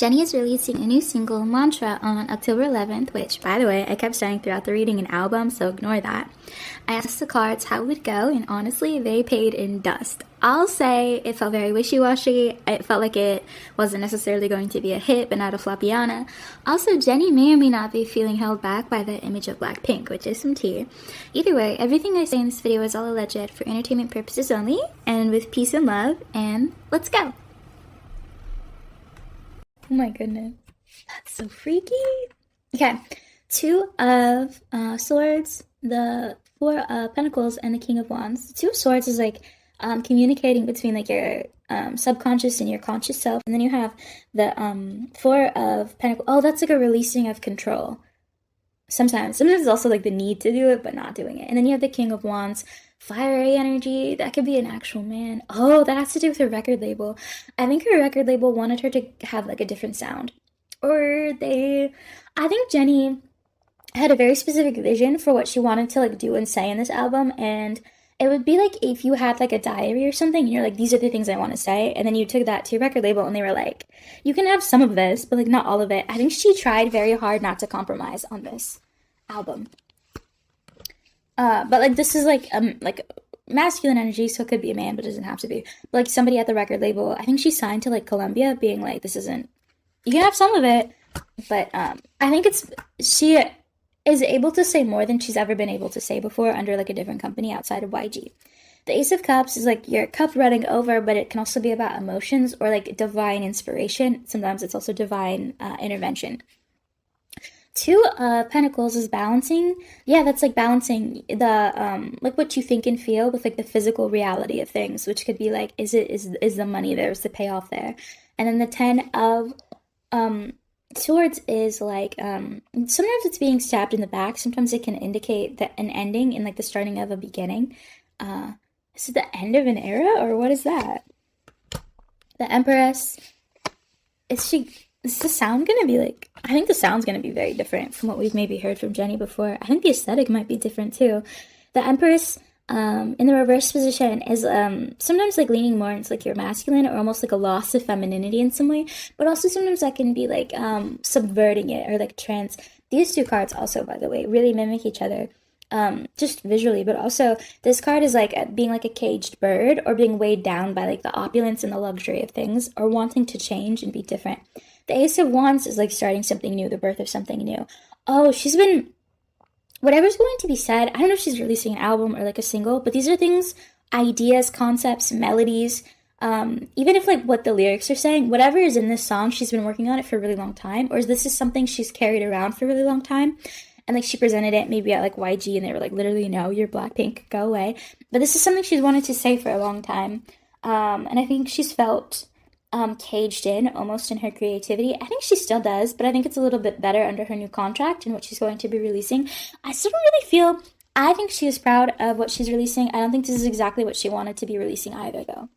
Jennie is releasing a new single, Mantra, on October 11th, which, by the way, I kept saying throughout the reading an album, so ignore that. I asked the cards how it would go, and honestly, they paid in dust. I'll say it felt very wishy-washy. It felt like it wasn't necessarily going to be a hit, but not a floppiana. Also, Jennie may or may not be feeling held back by the image of Blackpink, which is some tea. Either way, everything I say in this video is all alleged for entertainment purposes only, and with peace and love, and let's go! Oh my goodness. That's so freaky. Okay. Two of Swords, the Four of Pentacles, and the King of Wands. The Two of Swords is like communicating between like your subconscious and your conscious self. And then you have the Four of Pentacles. Oh, that's like a releasing of control. Sometimes it's also like the need to do it, but not doing it. And then you have the King of Wands. Fiery energy, that could be an actual man. Oh, that has to do with her record label. I think her record label wanted her to have like a different sound. I think Jennie had a very specific vision for what she wanted to like do and say in this album, and it would be like if you had like a diary or something and you're like, these are the things I want to say, and then you took that to your record label and they were like, you can have some of this, but like not all of it. I think she tried very hard not to compromise on this album. But like this is like masculine energy, so it could be a man, but it doesn't have to be. But like somebody at the record label, I think she signed to like Columbia, being like, this isn't. You can have some of it, but I think she is able to say more than she's ever been able to say before under like a different company outside of YG. The Ace of Cups is like your cup running over, but it can also be about emotions or like divine inspiration. Sometimes it's also divine intervention. Two of Pentacles is balancing. Yeah, that's like balancing the like what you think and feel with like the physical reality of things, which could be like, is the money there, is the payoff there? And then the Ten of Swords is like sometimes it's being stabbed in the back. Sometimes it can indicate that an ending and like the starting of a beginning. Is it the end of an era, or what is that? The Empress. Is the sound gonna be like, I think the sound's gonna be very different from what we've maybe heard from Jennie before. I think the aesthetic might be different too. The Empress in the reverse position is sometimes like leaning more into like your masculine, or almost like a loss of femininity in some way, but also sometimes that can be like subverting it, or like trans. These two cards also, by the way, really mimic each other. Just visually, but also this card is like being like a caged bird, or being weighed down by like the opulence and the luxury of things, or wanting to change and be different. The Ace of Wands is like starting something new, the birth of something new. Oh, whatever's going to be said, I don't know if she's releasing an album or like a single, but these are things, ideas, concepts, melodies, even if like what the lyrics are saying, whatever is in this song, she's been working on it for a really long time, or this is something she's carried around for a really long time. And like she presented it maybe at like YG and they were like, literally, no, you're Blackpink, go away. But this is something she's wanted to say for a long time. And I think she's felt caged in almost in her creativity. I think she still does, but I think it's a little bit better under her new contract and what she's going to be releasing. I still don't really feel, I think she is proud of what she's releasing. I don't think this is exactly what she wanted to be releasing either, though.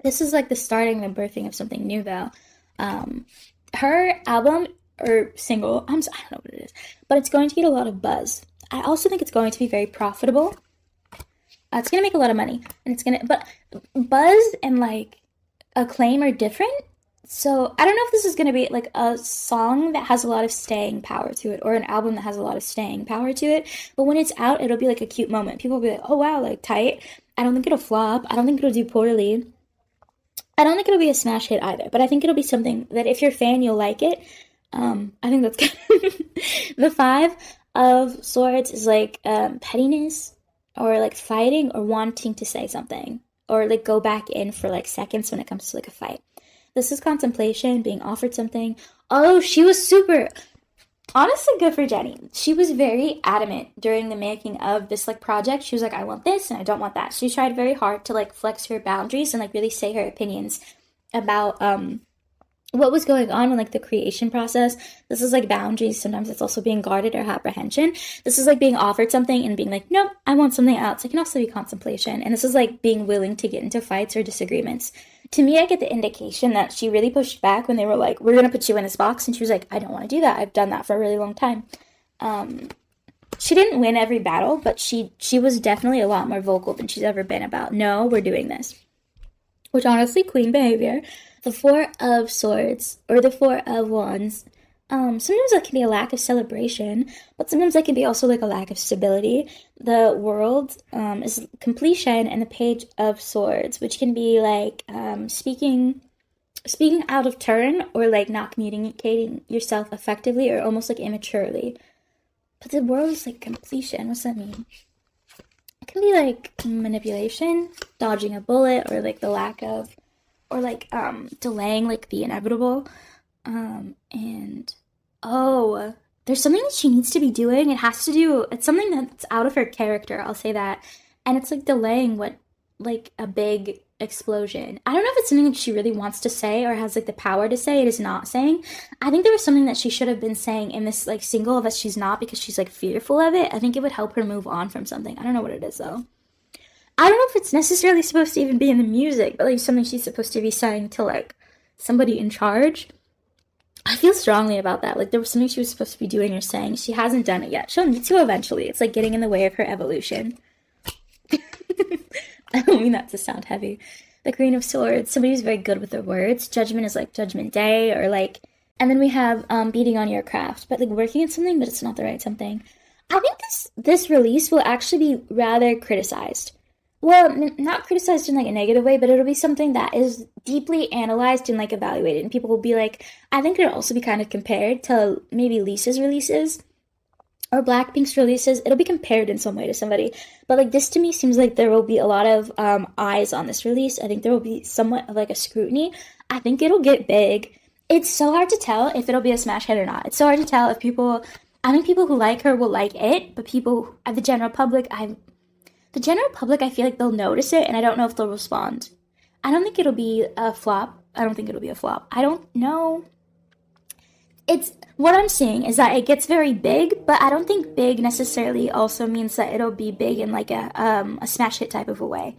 This is like the starting and birthing of something new, though. Her album or single, I don't know what it is, but it's going to get a lot of buzz. I also think it's going to be very profitable. It's going to make a lot of money, and but buzz and like acclaim are different. So I don't know if this is going to be like a song that has a lot of staying power to it, or an album that has a lot of staying power to it, but when it's out, it'll be like a cute moment. People will be like, oh wow, like tight. I don't think it'll flop. I don't think it'll do poorly. I don't think it'll be a smash hit either, but I think it'll be something that if you're a fan, you'll like it. I think that's good. The Five of Swords is like pettiness, or like fighting, or wanting to say something, or like go back in for like seconds when it comes to like a fight. This is contemplation, being offered something. Oh, she was super, honestly, good for Jennie. She was very adamant during the making of this like project. She was like, I want this and I don't want that. She tried very hard to like flex her boundaries and like really say her opinions about what was going on in like the creation process. This is like boundaries. Sometimes it's also being guarded or apprehension. This is like being offered something and being like, nope, I want something else. It can also be contemplation. And this is like being willing to get into fights or disagreements. To me, I get the indication that she really pushed back when they were like, we're going to put you in this box. And she was like, I don't want to do that. I've done that for a really long time. She didn't win every battle, but she was definitely a lot more vocal than she's ever been about, no, we're doing this. Which honestly, queen behavior. The Four of Swords or the Four of Wands. Sometimes that can be a lack of celebration, but sometimes that can be also like a lack of stability. The World is completion, and the Page of Swords, which can be like speaking out of turn, or like not communicating yourself effectively, or almost like immaturely. But the World is like completion. What's that mean? It can be like manipulation, dodging a bullet, or like the lack of, or like delaying like the inevitable. And oh, there's something that she needs to be doing. It's something that's out of her character, I'll say that. And it's like delaying what, like a big explosion. I don't know if it's something that she really wants to say or has like the power to say. It is not saying. I think there was something that she should have been saying in this like single that she's not, because she's like fearful of it. I think it would help her move on from something. I don't know what it is though. I don't know if it's necessarily supposed to even be in the music, but like something she's supposed to be saying to like somebody in charge. I feel strongly about that. Like there was something she was supposed to be doing or saying. She hasn't done it yet. She'll need to eventually. It's like getting in the way of her evolution. I don't mean that to sound heavy. The Queen of Swords, somebody who's very good with their words. Judgment is like Judgment Day, or like, and then we have beating on your craft, but like working at something, but it's not the right something. I think this release will actually be rather criticized. Well, not criticized in like a negative way, but it'll be something that is deeply analyzed and like evaluated, and people will be like, I think it'll also be kind of compared to maybe Lisa's releases or Blackpink's releases. It'll be compared in some way to somebody. But like this to me seems like there will be a lot of eyes on this release. I think there will be somewhat of like a scrutiny. I think it'll get big. It's so hard to tell if it'll be a smash hit or not. It's so hard to tell if I think people who like her will like it, but people, the general public, I feel like they'll notice it, and I don't know if they'll respond. I don't think it'll be a flop. I don't know. What I'm seeing is that it gets very big, but I don't think big necessarily also means that it'll be big in like a smash hit type of a way.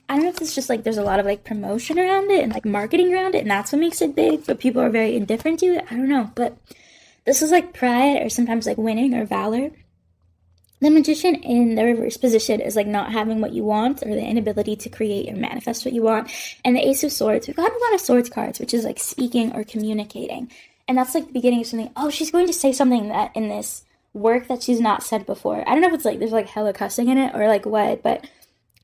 I don't know if it's just like there's a lot of like promotion around it and like marketing around it, and that's what makes it big, but people are very indifferent to it. I don't know, but this is like pride, or sometimes like winning or valor. The Magician in the reverse position is like not having what you want, or the inability to create or manifest what you want. And the Ace of Swords, we've got a lot of swords cards, which is like speaking or communicating. And that's like the beginning of something. Oh, she's going to say something that in this work that she's not said before. I don't know if it's like there's like hella cussing in it or like what, but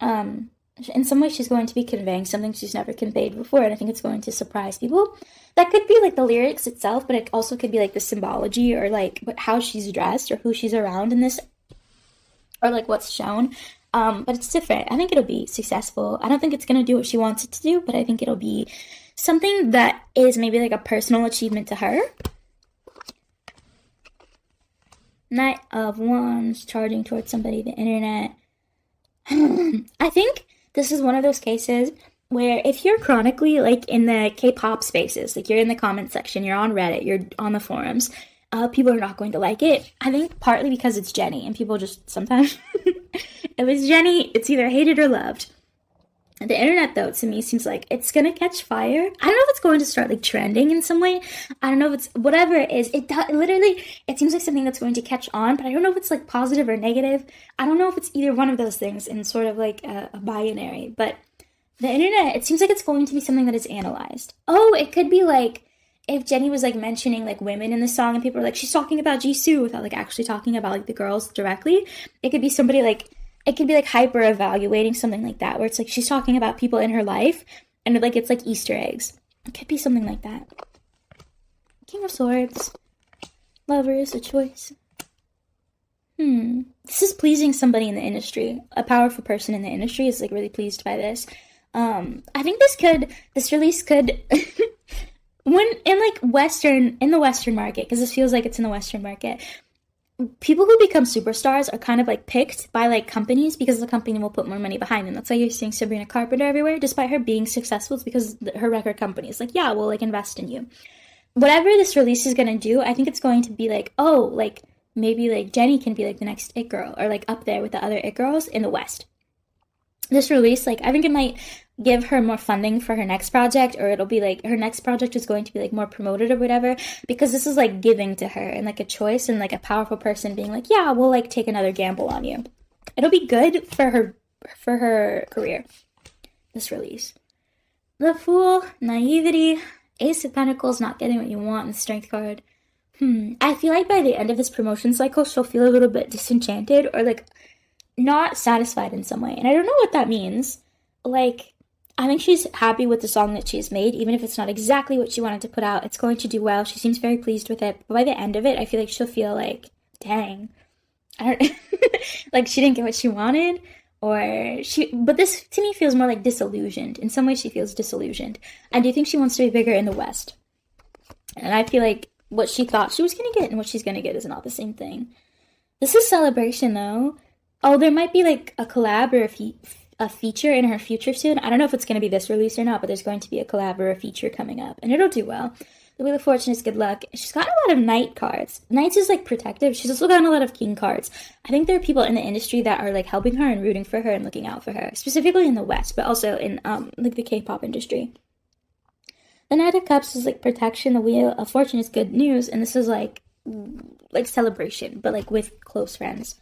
in some way she's going to be conveying something she's never conveyed before, and I think it's going to surprise people. That could be like the lyrics itself, but it also could be like the symbology, or like how she's dressed, or who she's around in this, or like what's shown. But it's different. I think it'll be successful. I don't think it's going to do what she wants it to do, but I think it'll be something that is maybe like a personal achievement to her. Knight of Wands, charging towards somebody, the internet. I think this is one of those cases where if you're chronically like in the K-pop spaces, like you're in the comment section, you're on Reddit, you're on the forums, people are not going to like it. I think partly because it's Jennie, and people just sometimes, if it's Jennie, it's either hated or loved. The internet, though, to me seems like it's gonna catch fire. I don't know if it's going to start like trending in some way. I don't know if it's whatever it is. It seems like something that's going to catch on, but I don't know if it's like positive or negative. I don't know if it's either one of those things in sort of like a binary. But the internet, it seems like it's going to be something that is analyzed. Oh, it could be like if Jennie was like mentioning like women in the song, and people are like, she's talking about Jisoo without like actually talking about like the girls directly. It could be somebody like, it could be like hyper evaluating something like that, where it's like she's talking about people in her life, and like it's like Easter eggs. It could be something like that. King of Swords. Lover is a choice. This is pleasing somebody in the industry. A powerful person in the industry is like really pleased by this. I think this release could when in the Western market, because this feels like it's in the Western market, people who become superstars are kind of like picked by like companies because the company will put more money behind them. That's why you're seeing Sabrina Carpenter everywhere. Despite her being successful, it's because her record company is like, yeah, we'll like invest in you. Whatever this release is going to do, I think it's going to be like, oh, like maybe like Jennie can be like the next it girl, or like up there with the other it girls in the West. This release, like, I think it might give her more funding for her next project, or it'll be like her next project is going to be like more promoted or whatever, because this is like giving to her and like a choice, and like a powerful person being like, yeah, we'll like take another gamble on you. It'll be good for her career, this release. The Fool, naivety, Ace of Pentacles, not getting what you want, and the Strength card. I feel like by the end of this promotion cycle, she'll feel a little bit disenchanted or like not satisfied in some way. And I don't know what that means. Like, I think she's happy with the song that she's made, even if it's not exactly what she wanted to put out. It's going to do well. She seems very pleased with it. But by the end of it, I feel like she'll feel like, dang, I don't like she didn't get what she wanted, but this to me feels more like disillusioned. In some ways, she feels disillusioned. I do think she wants to be bigger in the West. And I feel like what she thought she was going to get and what she's going to get is not the same thing. This is Celebration, though. Oh, there might be like a collab or a feature in her future soon. I don't know if it's going to be this release or not, but there's going to be a collab or a feature coming up, and it'll do well. The Wheel of Fortune is good luck. She's gotten a lot of Knight cards. Knights is like protective. She's also gotten a lot of King cards. I think there are people in the industry that are like helping her and rooting for her and looking out for her, specifically in the West, but also in like the K-pop industry. The Knight of Cups is like protection. The Wheel of Fortune is good news, and this is like celebration, but like with close friends.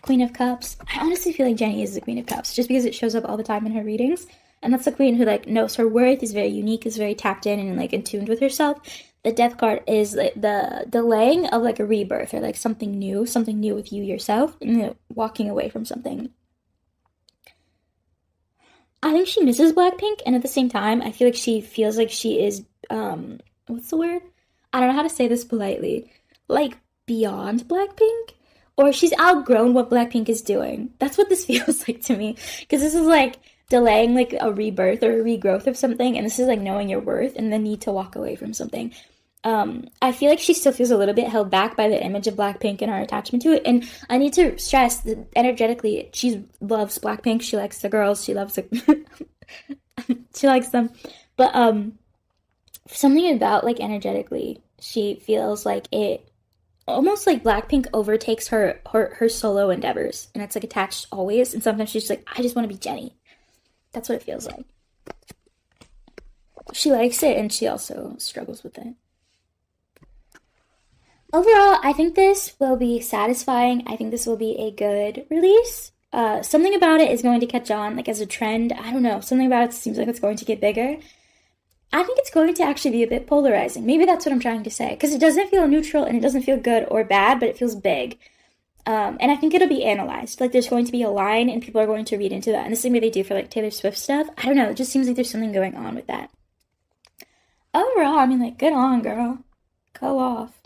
Queen of Cups. I honestly feel like Jennie is the Queen of Cups, just because it shows up all the time in her readings. And that's the queen who like knows her worth, is very unique, is very tapped in and like in tuned with herself. The Death card is like the delaying of like a rebirth or like something new with you yourself, and you know, walking away from something. I think she misses Blackpink, and at the same time, I feel like she feels like she is what's the word? I don't know how to say this politely. Like beyond Blackpink, or she's outgrown what Blackpink is doing. That's what this feels like to me, because this is like delaying like a rebirth or a regrowth of something, and this is like knowing your worth and the need to walk away from something. I feel like she still feels a little bit held back by the image of Blackpink and her attachment to it, and I need to stress that energetically she loves Blackpink. She likes the girls. She loves the she likes them, but something about like energetically she feels like it almost like Blackpink overtakes her solo endeavors, and it's like attached always, and sometimes she's just like, I just want to be Jennie. That's what it feels like. She likes it, and she also struggles with it. Overall, I think this will be satisfying. I think this will be a good release. Something about it is going to catch on, like as a trend. I don't know. Something about it seems like it's going to get bigger. I think it's going to actually be a bit polarizing. Maybe that's what I'm trying to say, because it doesn't feel neutral and it doesn't feel good or bad, but it feels big. And I think it'll be analyzed. Like, there's going to be a line, and people are going to read into that. And the same way they do for, like, Taylor Swift stuff. I don't know. It just seems like there's something going on with that. Overall, I mean, like, good on, girl. Go off.